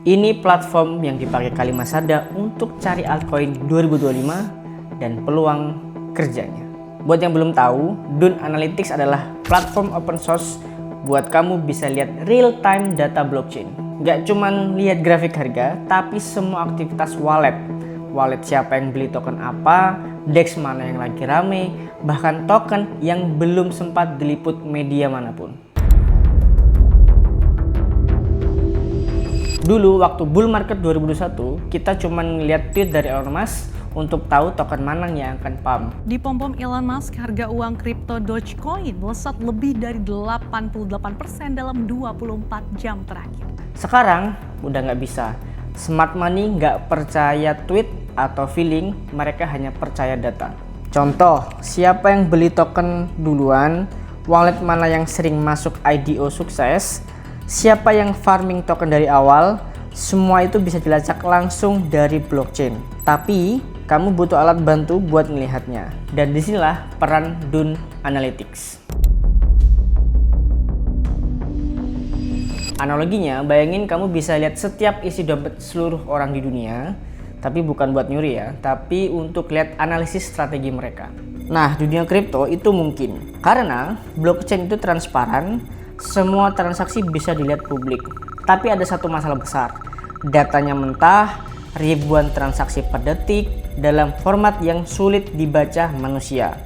Ini platform yang dipakai Kalimasada untuk cari altcoin 2025 dan peluang kerjanya. Buat yang belum tahu, Dune Analytics adalah platform open source buat kamu bisa lihat real time data blockchain. Gak cuman lihat grafik harga, tapi semua aktivitas wallet. Wallet siapa yang beli token apa, DEX mana yang lagi rame, bahkan token yang belum sempat diliput media manapun. Dulu waktu bull market 2021, kita cuma ngeliat tweet dari Elon Musk untuk tahu token mana yang akan pump. Di pom-pom Elon Musk, harga uang kripto Dogecoin melesat lebih dari 88% dalam 24 jam terakhir. Sekarang udah nggak bisa. Smart money nggak percaya tweet atau feeling, mereka hanya percaya data. Contoh, siapa yang beli token duluan, wallet mana yang sering masuk IDO sukses, siapa yang farming token dari awal, semua itu bisa dilacak langsung dari blockchain. Tapi kamu butuh alat bantu buat melihatnya. Dan disinilah peran Dune Analytics. Analoginya, bayangin kamu bisa lihat setiap isi dompet seluruh orang di dunia, tapi bukan buat nyuri ya, tapi untuk lihat analisis strategi mereka. Nah, dunia kripto itu mungkin karena blockchain itu transparan, semua transaksi bisa dilihat publik. Tapi ada satu masalah besar, datanya mentah, ribuan transaksi per detik dalam format yang sulit dibaca manusia.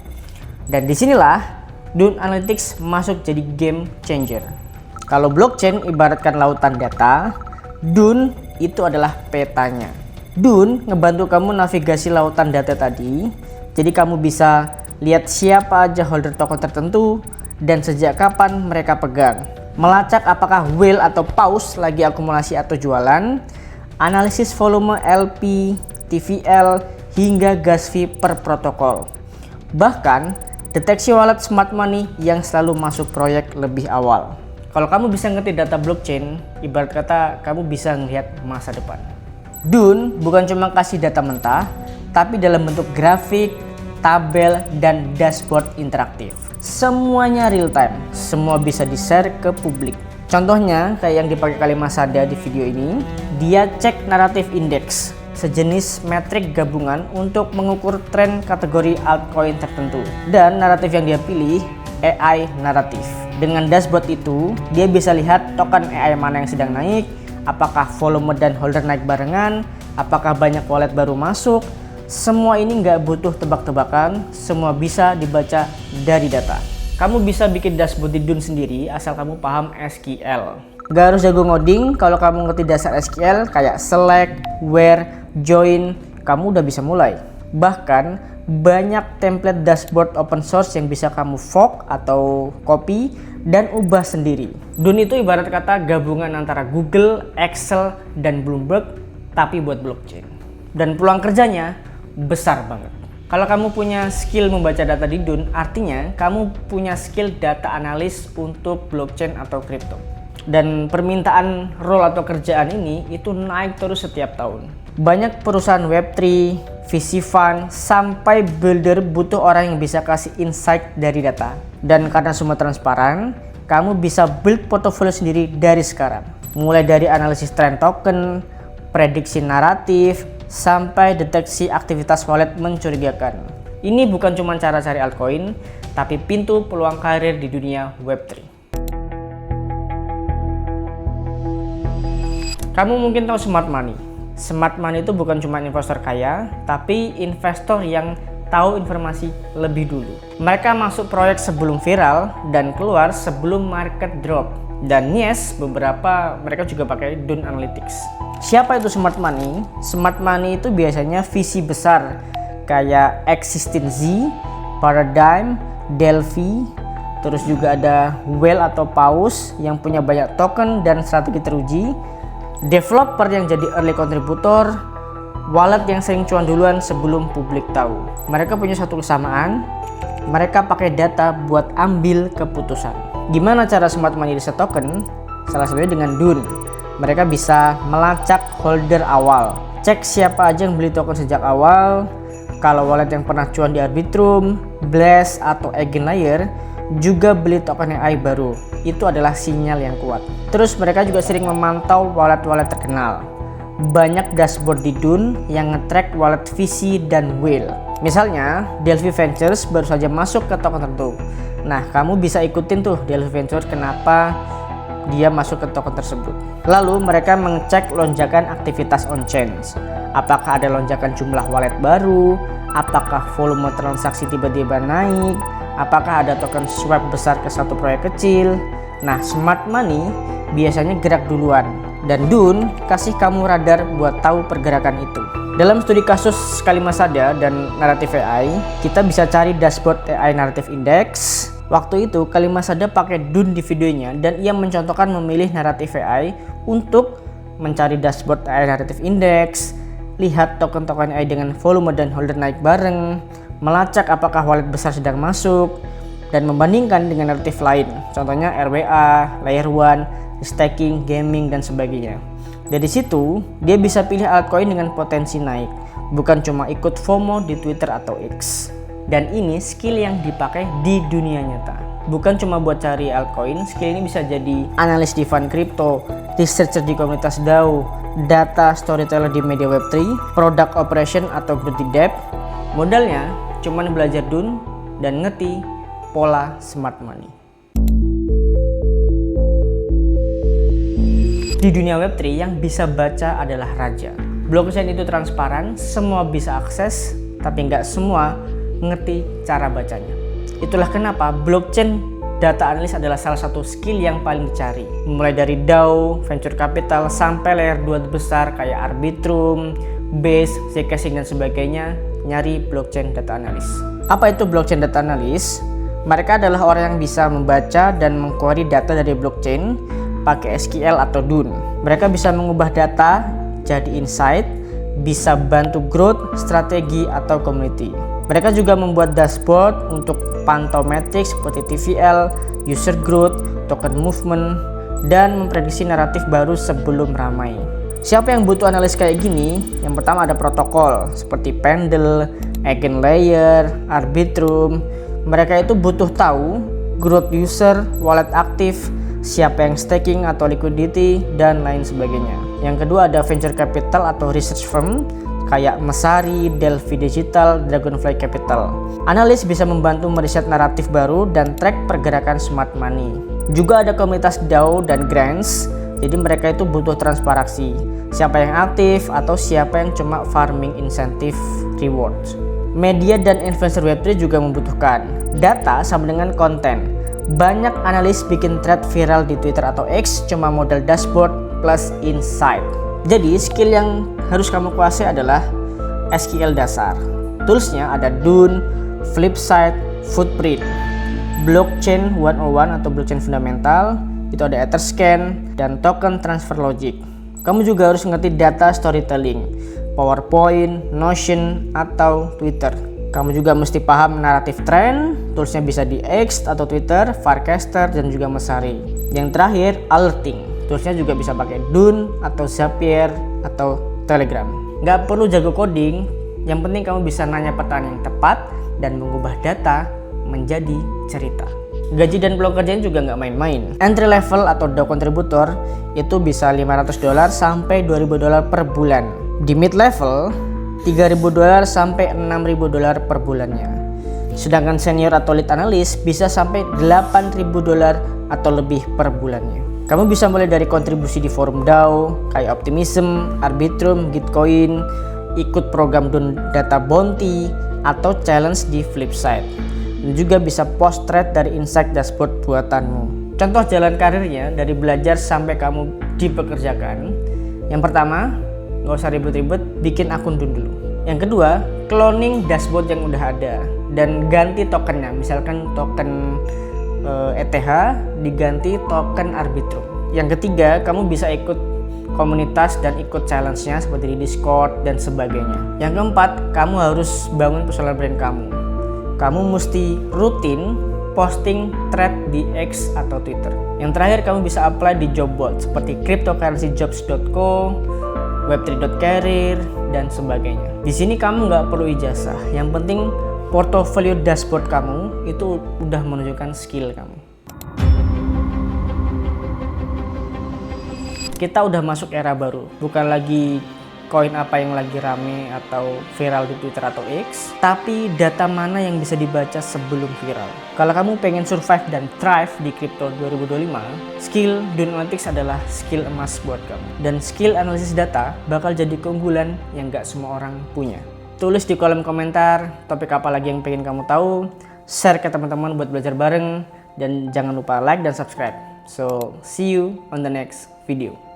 Dan disinilah Dune Analytics masuk jadi game changer. Kalau blockchain ibaratkan lautan data, Dune itu adalah petanya. Dune ngebantu kamu navigasi lautan data tadi, jadi kamu bisa lihat siapa aja holder token tertentu dan sejak kapan mereka pegang. Melacak apakah whale atau pause lagi akumulasi atau jualan, analisis volume LP, TVL, hingga gas fee per protokol. Bahkan, deteksi wallet smart money yang selalu masuk proyek lebih awal. Kalau kamu bisa ngerti data blockchain, ibarat kata kamu bisa ngelihat masa depan. Dune bukan cuma kasih data mentah, tapi dalam bentuk grafik, tabel, dan dashboard interaktif. Semuanya real time, semua bisa di-share ke publik. Contohnya kayak yang dipakai Kalimasada di video ini, dia cek naratif index, sejenis metrik gabungan untuk mengukur tren kategori altcoin tertentu. Dan naratif yang dia pilih AI naratif. Dengan dashboard itu, dia bisa lihat token AI mana yang sedang naik, apakah volume dan holder naik barengan, apakah banyak wallet baru masuk. Semua ini nggak butuh tebak-tebakan, semua bisa dibaca dari data. Kamu bisa bikin dashboard di Dune sendiri asal kamu paham SQL. Gak harus jago ngoding, kalau kamu ngerti dasar SQL kayak select, where, join, kamu udah bisa mulai. Bahkan banyak template dashboard open source yang bisa kamu fork atau copy dan ubah sendiri. Dune itu ibarat kata gabungan antara Google, Excel, dan Bloomberg, tapi buat blockchain. Dan peluang kerjanya besar banget. Kalau kamu punya skill membaca data di Dune, artinya kamu punya skill data analis untuk blockchain atau crypto. Dan permintaan role atau kerjaan ini itu naik terus setiap tahun. Banyak perusahaan Web3, VC fund, sampai builder butuh orang yang bisa kasih insight dari data. Dan karena semua transparan, kamu bisa build portofolio sendiri dari sekarang. Mulai dari analisis trend token, prediksi naratif, sampai deteksi aktivitas wallet mencurigakan. Ini bukan cuma cara cari altcoin, tapi pintu peluang karir di dunia Web3. Kamu mungkin tahu smart money. Smart money itu bukan cuma investor kaya, tapi investor yang tahu informasi lebih dulu. Mereka masuk proyek sebelum viral dan keluar sebelum market drop. Dan yes, beberapa mereka juga pakai Dune Analytics. Siapa itu smart money? Smart money itu biasanya visi besar kayak Existenz, Paradigm, Delphi, terus juga ada Whale atau Pause yang punya banyak token dan strategi teruji, developer yang jadi early contributor, wallet yang sering cuan duluan sebelum publik tahu. Mereka punya satu kesamaan, mereka pakai data buat ambil keputusan. Gimana cara smart money riset token? Salah satunya dengan Dune. Mereka bisa melacak holder awal, cek siapa aja yang beli token sejak awal. Kalau wallet yang pernah cuan di Arbitrum, Blast, atau Eigenlayer, juga beli token AI baru. Itu adalah sinyal yang kuat. Terus mereka juga sering memantau wallet-wallet terkenal. Banyak dashboard di Dune yang nge-track wallet VC dan Whale. Misalnya, Delphi Ventures baru saja masuk ke token tertentu. Nah, kamu bisa ikutin tuh Delphi Ventures kenapa dia masuk ke token tersebut. Lalu mereka mengecek lonjakan aktivitas on-chain. Apakah ada lonjakan jumlah wallet baru, apakah volume transaksi tiba-tiba naik, apakah ada token swap besar ke satu proyek kecil. Nah, smart money biasanya gerak duluan, dan Dune kasih kamu radar buat tahu pergerakan itu. Dalam studi kasus Kalimasada dan Narrative AI, kita bisa cari dashboard AI Narrative Index. Waktu itu Kalimasada pakai Dune di videonya, dan ia mencontohkan memilih Narrative AI untuk mencari dashboard AI Narrative Index, lihat token-token AI dengan volume dan holder naik bareng, melacak apakah wallet besar sedang masuk, dan membandingkan dengan naratif lain, contohnya RWA, Layer 1, staking, gaming, dan sebagainya. Dari situ, dia bisa pilih altcoin dengan potensi naik, bukan cuma ikut FOMO di Twitter atau X. Dan ini skill yang dipakai di dunia nyata. Bukan cuma buat cari altcoin, skill ini bisa jadi analis di fund crypto, researcher di komunitas DAO, data storyteller di media Web3, product operation atau growth di debt. Modalnya cuman belajar Dune dan ngerti pola smart money. Di dunia Web3 yang bisa baca adalah raja. Blockchain itu transparan, semua bisa akses, tapi nggak semua ngerti cara bacanya. Itulah kenapa blockchain data analis adalah salah satu skill yang paling dicari. Mulai dari DAO, venture capital, sampai layer 2 besar kayak Arbitrum, Base, Zcashing, dan sebagainya, nyari blockchain data analis. Apa itu blockchain data analis? Mereka adalah orang yang bisa membaca dan mengquery data dari blockchain pakai SQL atau Dune. Mereka bisa mengubah data jadi insight, bisa bantu growth, strategi, atau community. Mereka juga membuat dashboard untuk pantau metrics seperti TVL, user growth, token movement, dan memprediksi naratif baru sebelum ramai. Siapa yang butuh analis kayak gini? Yang pertama ada protokol seperti Pendle, Eigenlayer, Arbitrum. Mereka itu butuh tahu growth user, wallet aktif, siapa yang staking atau liquidity, dan lain sebagainya. Yang kedua ada venture capital atau research firm kayak Messari, Delphi Digital, Dragonfly Capital. Analis bisa membantu meriset naratif baru dan track pergerakan smart money. Juga ada komunitas DAO dan grants, jadi mereka itu butuh transparansi. Siapa yang aktif atau siapa yang cuma farming incentive rewards. Media dan influencer Web3 juga membutuhkan data sama dengan konten. Banyak analis bikin thread viral di Twitter atau X cuma modal dashboard plus insight. Jadi skill yang harus kamu kuasai adalah SQL dasar. Toolsnya ada Dune, Flipside, Footprint, Blockchain 101 atau Blockchain Fundamental, itu ada Etherscan, dan Token Transfer Logic. Kamu juga harus ngerti data storytelling, PowerPoint, Notion, atau Twitter. Kamu juga mesti paham naratif trend, toolsnya bisa di X atau Twitter, Farcaster, dan juga Messari. Yang terakhir, alerting. Toolsnya juga bisa pakai Dune atau Zapier atau Telegram. Nggak perlu jago coding, yang penting kamu bisa nanya pertanyaan yang tepat dan mengubah data menjadi cerita. Gaji dan peluang kerjaan juga nggak main-main. Entry level atau DAO contributor itu bisa $500 sampai $2.000 per bulan. Di mid level $3.000 sampai $6.000 per bulannya. Sedangkan senior atau lead analyst bisa sampai $8.000 atau lebih per bulannya. Kamu bisa mulai dari kontribusi di forum DAO kayak Optimism, Arbitrum, Gitcoin, ikut program Dune Data Bounty, atau challenge di Flipside. Dan juga bisa post thread dari insight dashboard buatanmu. Contoh jalan karirnya dari belajar sampai kamu dipekerjakan. Yang pertama, nggak usah ribet-ribet, bikin akun dulu. Yang kedua, cloning dashboard yang udah ada dan ganti tokennya. Misalkan token ETH diganti token Arbitrum. Yang ketiga, kamu bisa ikut komunitas dan ikut challenge-nya seperti di Discord dan sebagainya. Yang keempat, kamu harus bangun personal brand kamu. Kamu mesti rutin posting thread di X atau Twitter. Yang terakhir, kamu bisa apply di job board seperti cryptocurrencyjobs.co, web3.career, dan sebagainya. Di sini kamu nggak perlu ijazah, yang penting portofolio dashboard kamu itu udah menunjukkan skill kamu. Kita udah masuk era baru, bukan lagi koin apa yang lagi rame atau viral di Twitter atau X, tapi data mana yang bisa dibaca sebelum viral. Kalau kamu pengen survive dan thrive di crypto 2025, skill dunia analytics adalah skill emas buat kamu. Dan skill analisis data bakal jadi keunggulan yang gak semua orang punya. Tulis di kolom komentar topik apa lagi yang pengen kamu tahu, share ke teman-teman buat belajar bareng, dan jangan lupa like dan subscribe. So, see you on the next video.